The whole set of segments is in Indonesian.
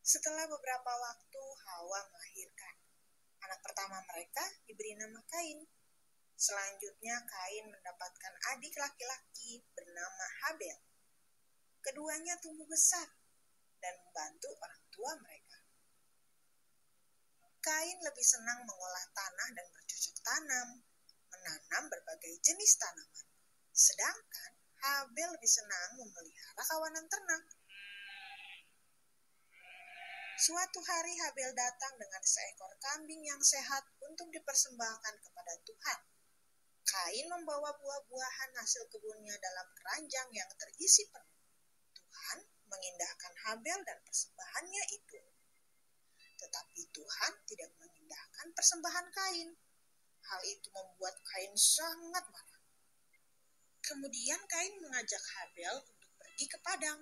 Setelah beberapa waktu, Hawa melahirkan. Anak pertama mereka diberi nama Kain. Selanjutnya Kain mendapatkan adik laki-laki bernama Habel. Keduanya tumbuh besar dan membantu orang tua mereka. Kain lebih senang mengolah tanah dan bercocok tanam, menanam berbagai jenis tanaman. Sedangkan Habel lebih senang memelihara kawanan ternak. Suatu hari Habel datang dengan seekor kambing yang sehat untuk dipersembahkan kepada Tuhan. Kain membawa buah-buahan hasil kebunnya dalam keranjang yang terisi penuh. Tuhan mengindahkan Habel dan persembahannya itu. Tetapi Tuhan tidak mengindahkan persembahan Kain. Hal itu membuat Kain sangat marah. Kemudian Kain mengajak Habel untuk pergi ke padang.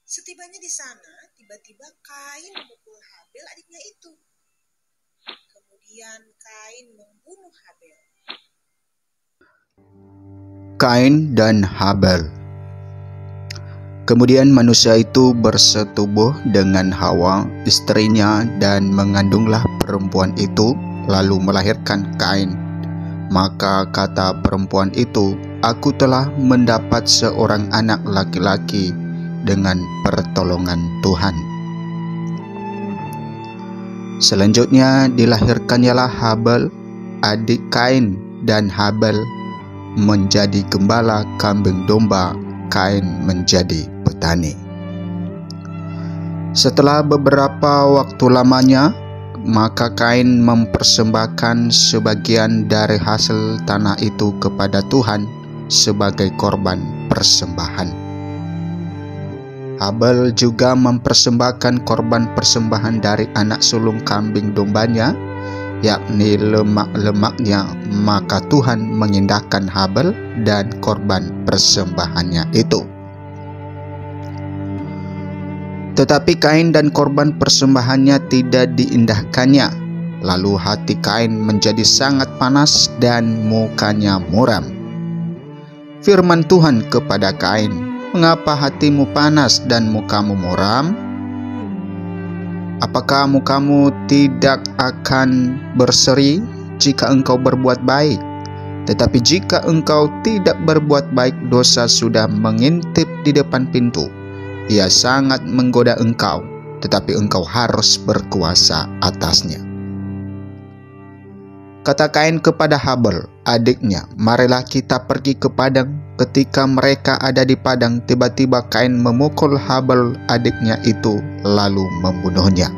Setibanya di sana, tiba-tiba Kain memukul Habel adiknya itu. Kemudian Kain membunuh Habel. Kain dan Habel. Kemudian manusia itu bersetubuh dengan Hawa, istrinya, dan mengandunglah perempuan itu, lalu melahirkan Kain. Maka kata perempuan itu, "Aku telah mendapat seorang anak laki-laki dengan pertolongan Tuhan." Selanjutnya dilahirkannyalah Habel, adik Kain, dan Habel menjadi gembala kambing domba, Kain menjadi petani. Setelah beberapa waktu lamanya, maka Kain mempersembahkan sebagian dari hasil tanah itu kepada Tuhan sebagai korban persembahan. Habel juga mempersembahkan korban persembahan dari anak sulung kambing dombanya, yakni lemak-lemaknya, maka Tuhan mengindahkan Habel dan korban persembahannya itu. Tetapi Kain dan korban persembahannya tidak diindahkannya. Lalu hati Kain menjadi sangat panas dan mukanya muram. Firman Tuhan kepada Kain, "Mengapa hatimu panas dan mukamu muram? Apakah mukamu tidak akan berseri jika engkau berbuat baik? Tetapi jika engkau tidak berbuat baik, dosa sudah mengintip di depan pintu. Ia sangat menggoda engkau, tetapi engkau harus berkuasa atasnya." Kata Kain kepada Habel, adiknya, "Marilah kita pergi ke padang." Ketika mereka ada di padang, tiba-tiba Kain memukul Habel adiknya itu, lalu membunuhnya.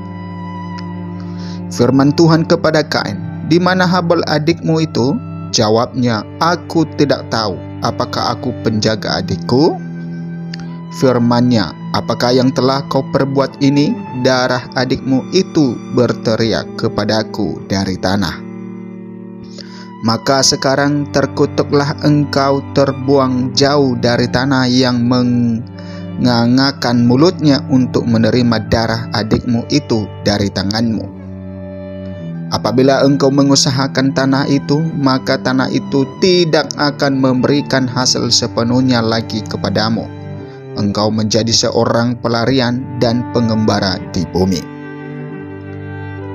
Firman Tuhan kepada Kain, "Di mana Habel adikmu itu?" Jawabnya, "Aku tidak tahu. Apakah aku penjaga adikku?" Firman-Nya, "Apakah yang telah kau perbuat ini?" "Darah adikmu itu berteriak kepadaku dari tanah. Maka sekarang terkutuklah engkau, terbuang jauh dari tanah yang mengangakkan mulutnya untuk menerima darah adikmu itu dari tanganmu. Apabila engkau mengusahakan tanah itu, maka tanah itu tidak akan memberikan hasil sepenuhnya lagi kepadamu. Engkau menjadi seorang pelarian dan pengembara di bumi."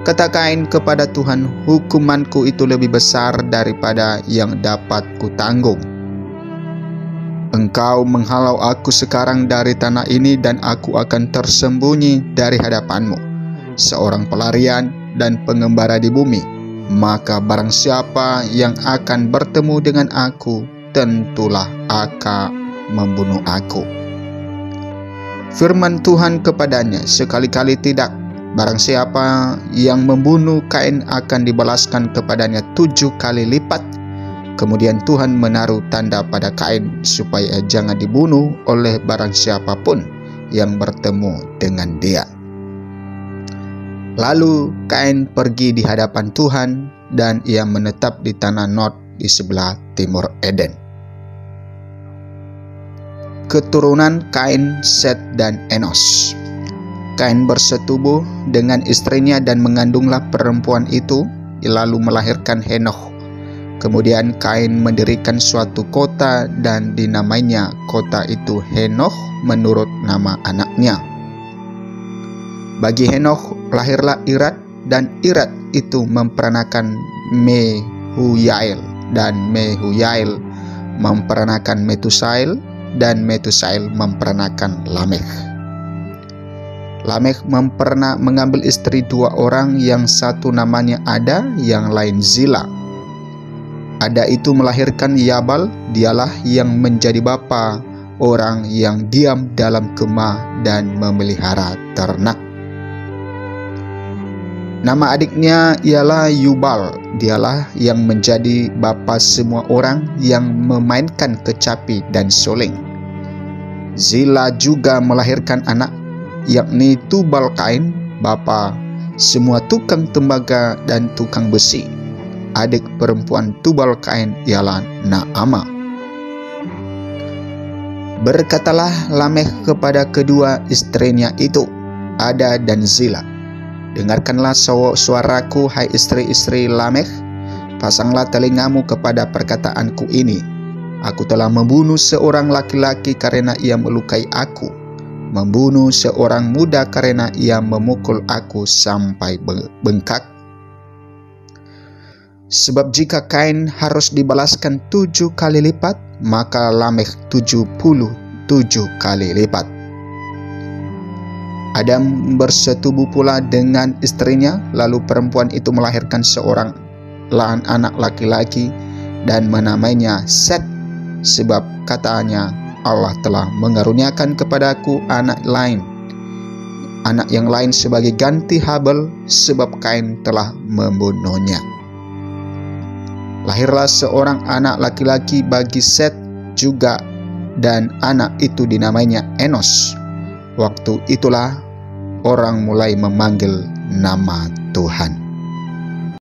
Kata Kain kepada Tuhan, "Hukumanku itu lebih besar daripada yang dapat kutanggung. Engkau menghalau aku sekarang dari tanah ini, dan aku akan tersembunyi dari hadapanmu, seorang pelarian dan pengembara di bumi. Maka barang siapa yang akan bertemu dengan aku, tentulah akan membunuh aku." Firman Tuhan kepadanya, "Sekali-kali tidak. Barang siapa yang membunuh Kain akan dibalaskan kepadanya 7 kali lipat." Kemudian Tuhan menaruh tanda pada Kain supaya jangan dibunuh oleh barang siapapun yang bertemu dengan dia. Lalu Kain pergi di hadapan Tuhan, dan ia menetap di tanah Nod di sebelah timur Eden. Keturunan Kain, Set, dan Enos. Kain bersetubuh dengan istrinya dan mengandunglah perempuan itu, lalu melahirkan Henoh. Kemudian Kain mendirikan suatu kota dan dinamainya kota itu Henoh menurut nama anaknya. Bagi Henokh lahirlah Irad, dan Irad itu memperanakan Mehuyael, dan Mehuyael memperanakan Metusael, dan Metusael memperanakan Lamekh. Lamekh mengambil istri 2 orang, yang satu namanya Ada, yang lain Zila. Ada itu melahirkan Yabal, dialah yang menjadi bapa orang yang diam dalam kemah dan memelihara ternak. Nama adiknya ialah Yubal, dialah yang menjadi bapa semua orang yang memainkan kecapi dan soling. Zila juga melahirkan anak, yakni Tubal-Kain, bapa semua tukang tembaga dan tukang besi. Adik perempuan Tubal-Kain ialah Naamah. Berkatalah Lamekh kepada kedua istrinya itu, Ada dan Zila, dengarkanlah suaraku, hai istri-istri Lamekh, pasanglah telingamu kepada perkataanku ini. Aku telah membunuh seorang laki-laki karena ia melukai aku, membunuh seorang muda karena ia memukul aku sampai bengkak. Sebab jika Kain harus dibalaskan 7 kali lipat, maka Lamekh 77 kali lipat. Adam bersetubuh pula dengan istrinya, lalu perempuan itu melahirkan seorang anak laki-laki dan menamainya Set, sebab katanya, Allah telah mengaruniakan kepadaku anak yang lain sebagai ganti Habel, sebab Kain telah membunuhnya. Lahirlah seorang anak laki-laki bagi Set juga, dan anak itu dinamainya Enos. Waktu itulah orang mulai memanggil nama Tuhan.